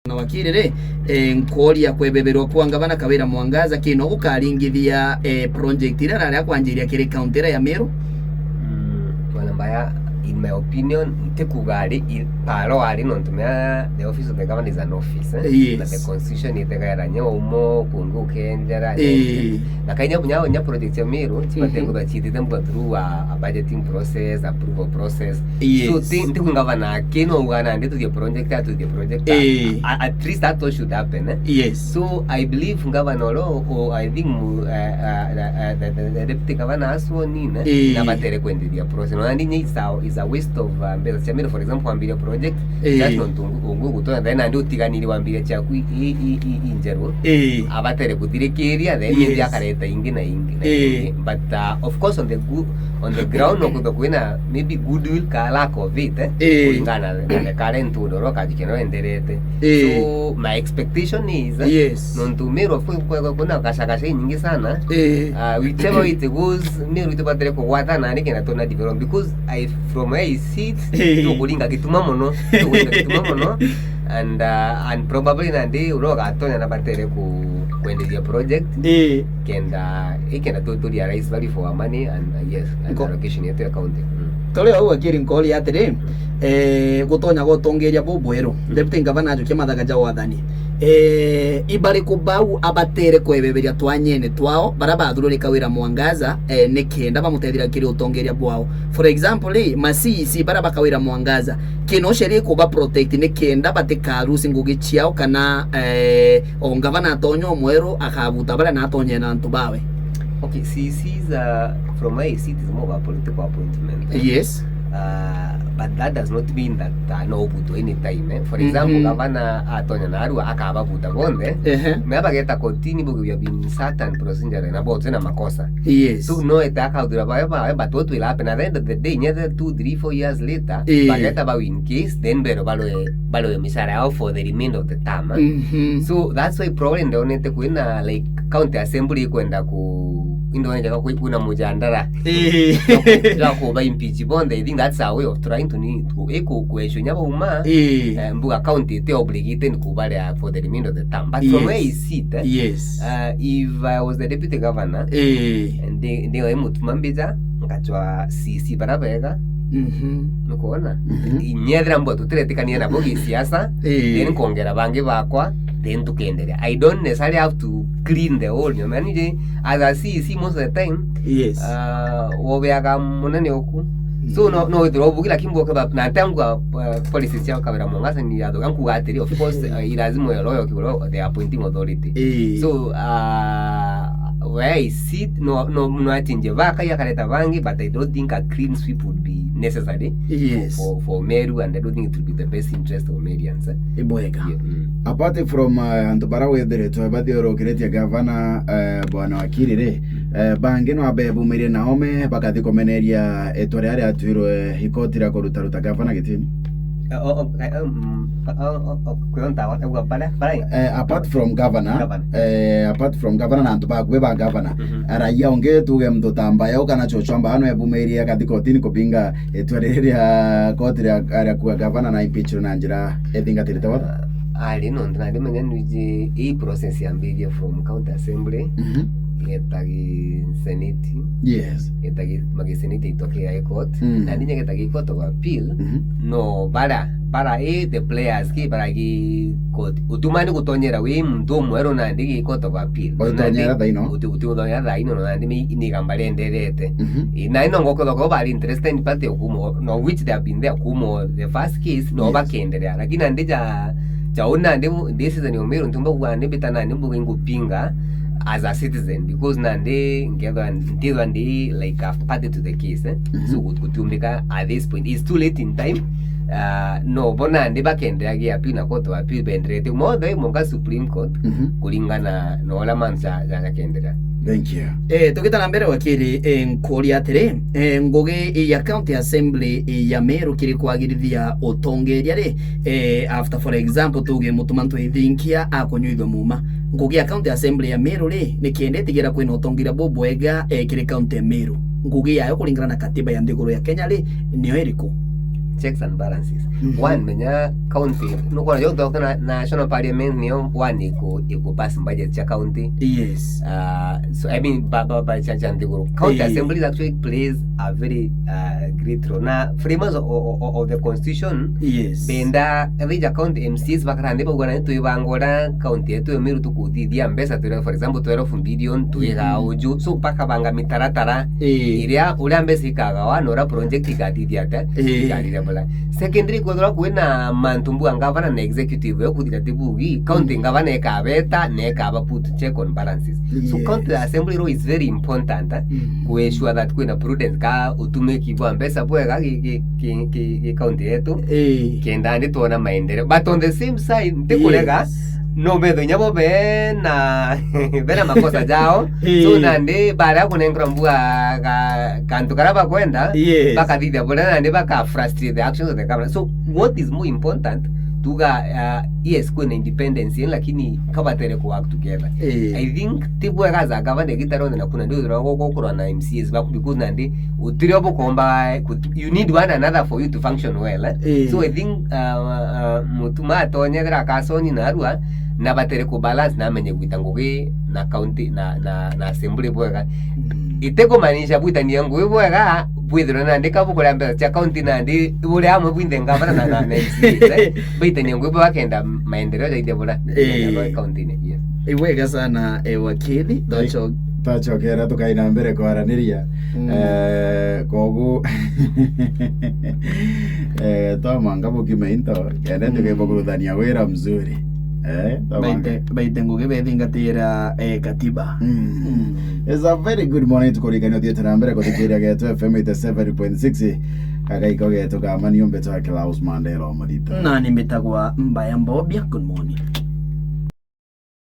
na wakirire nkoria kwebeberwa kwa ngavana Kawira Mwangaza kino gukaringithia project ira rari akwanjiria kiri county ya Meru. Bwana mbaya, in my opinion, tekugari paro ari nontumia the office of the governor is an office, yes. The constitution itegara nyo umo kungu kenjara na kainya kunya project ya Meru chipatengo ba chitite mbo through a budgeting process, approval process, yes. So think ngavana kino ugana ndi to the project at least that should happen, yes. So I believe ngavana lo I think the deputy governor aso nina na batere kwendia process no ndi is a waste of mbeza chamiro. For example ambire project just not ungu kutoa then andi utiganiri wambire cha ku injero abatere kutirekeria then ndi akareta ingi na ingi, but of course on the ground no kutokuina maybe goodwill ka lack of it kulingana na current udoro kajikeno enderete. So my expectation is yes. Nontumiro kuna kashakasha nyingi sana whichever way it goes Meru itabatere ko wata na nike na tona develop because I from where I sit to kulinga kituma mono and probably nande uroga atonya na batere ku kuendelea project kenda ikenda to realize value for our money and yes and allocation yetu ya county tole au akiri nkoli atere gutonya gotongeria bubwero deputy governor ajuke mathaga ja wathani ibari kubau abatere kwebeberia twanyene twao baraba thururi Kawira Mwangaza nikenda bamutethira kiri utongeria bwao. For example masisi baraba Kawira Mwangaza kino sheria kuba protect nikenda batikarusi ngugi chiao kana ongavana atonyo mwero akabuta bara na atonye na ntubawe. Okay, CC's from my seat is more of a political appointment. Yes. But that does not mean that no buto any time. For example, Gavana Atonya Naru akaba buta gonde. Meba geta continue because we have been certain procedure na about na makosa. Yes. So no etaka udura but what will happen at the end of the day, neither 2, 3, 4 years later, bageta ba in case then balo misara for the remainder of the term. So that's why problem ndio nete kuina like county assembly kwenda ku Indo nja kuna mujandara jako ba impeach bond. I think that's a way of trying to echo question nyaba uma mbuga county te obligated kubale for the remainder of the term. But from where is it yes. If I was the deputy governor and they mutumambeza ngachwa CC barabega nukoona inyedra mbo tuteretikania na bogi siasa then kongera bangi bakwa then tukendelea. I don't necessarily have to clean the whole humanity as I see most of the time. Yes. Wobeaga munene oku so no idrobugira kimbo kwa na tangu policy ya Kawira Mwangaza ni ado kanku gatiri of course ilazimu ya loyo kilo the appointing authority. So where I sit no atinje vaka ya kaleta vangi, but I don't think a clean sweep would be necessary. Yes. For Meru, and I don't think it would be the best interest of Merians. Apart from Antubara wedere to abadioro kireti gavana bwana wakirire bangeno abebu mere naome bakati komeneria etore ari atwiro hikotira ko rutaruta gavana gitini. Apart from governor na Antubagwe ba governor raia onge tuge mtotamba yao kana chochomba ano ebumeria katika otini kopinga etwereria kotira ari ku governor na impeach na njira ethinga tirite wata ali no ndana menya nuje e process ya mbili from county assembly etagi senate. Yes. Etagi magi senate itoke high court na ninye etagi court of appeal no para the players ki para ki court utumani kutonyera we mndo mwero na ndigi court of appeal utonyera daino utonyera daino na ndimi inigambale nderete na ino ngoko ko bali interested party okumo no which they have been there kumo the first case no bakendelea lakini ndija chaona this is an umero ntumba kuande bitana nimbuga ngupinga as a citizen because nande ngedwa ndidwa ndi like a party to the case so kutumika at this point it's too late in time. No bona ndi bakende agi apina court of appeal bendrete mo dai monga Supreme Court kulingana no la manza ya kendera. Thank you. Tukitana mbere wakiri nkori atere ngoge ya county assembly ya Meru kiri kwagirithia utongeria ri after for example tuge mutumantu ithinkia akonyuithwa muma ngoge ya county assembly ya Meru ri nikendete gira kwina utongeria bobwega kiri county ya Meru ngoge yayo kulingana na katiba ya ndiguru ya Kenya ri niyo iriku checks and balances. One menya county no kwa yo doctor national parliament ni one iko pass budget cha county. Yes. So I mean baba chacha ndiko county assembly actually plays a very great role na framers of the constitution. Yes. Benda every county MCs bakarande bagwana tu ibangora county yetu yomiru tukutithia mbesa tu for example 12 billion tu oju so paka banga mitaratara iria uri mbesa ikagawa nora project ikatithia ta ikarira bala secondary kodra kwena mantumbu angavana na executive yo kuthira tibugi county ngavana ekabeta ne ekaba put check on balances. So county assembly role is very important to ensure that kwena prudence ka utume kibwa mbesa bwega ki county yetu kenda ndi tuona maendeleo but on the same side ndikulega no bedo nyabo be na bena makosa jao so nande bara kunengra mbua kantu karaba kwenda baka dida bona nande baka frustrate the actions of the government. So what is more important tuga yes kuna independence lakini kabatere ku work together. I think tibwe kaza government gitaronde na kuna ndio rogo ko na MCs baku because nande utirio bokomba you need one another for you to function well. So I think mutuma tonyera kasoni na arua na batere ku balance na menye kuitanguge na county na assembly bwega iteko manisha bwitani yangu bwega bwidro na ndika bukora mbele cha county na ndi bure amo bwinde ngabana na MCs bwitani yangu bwakenda maendeleo ya idebora ya county ne. Yes. Iwega sana wakili docho tachokera tukaina mbere kwaraniria kogu toma ngabo into kende tukaibokuruthania wira mzuri baite nguge bethingatira katiba. It's a very good morning tukurigania thiete na mbere kuthikiria getu FM 87.6 kagaiko getu kama niombe twa Klaus Mandela Omodito na nimetagwa Mbaya Mbobia. Good morning.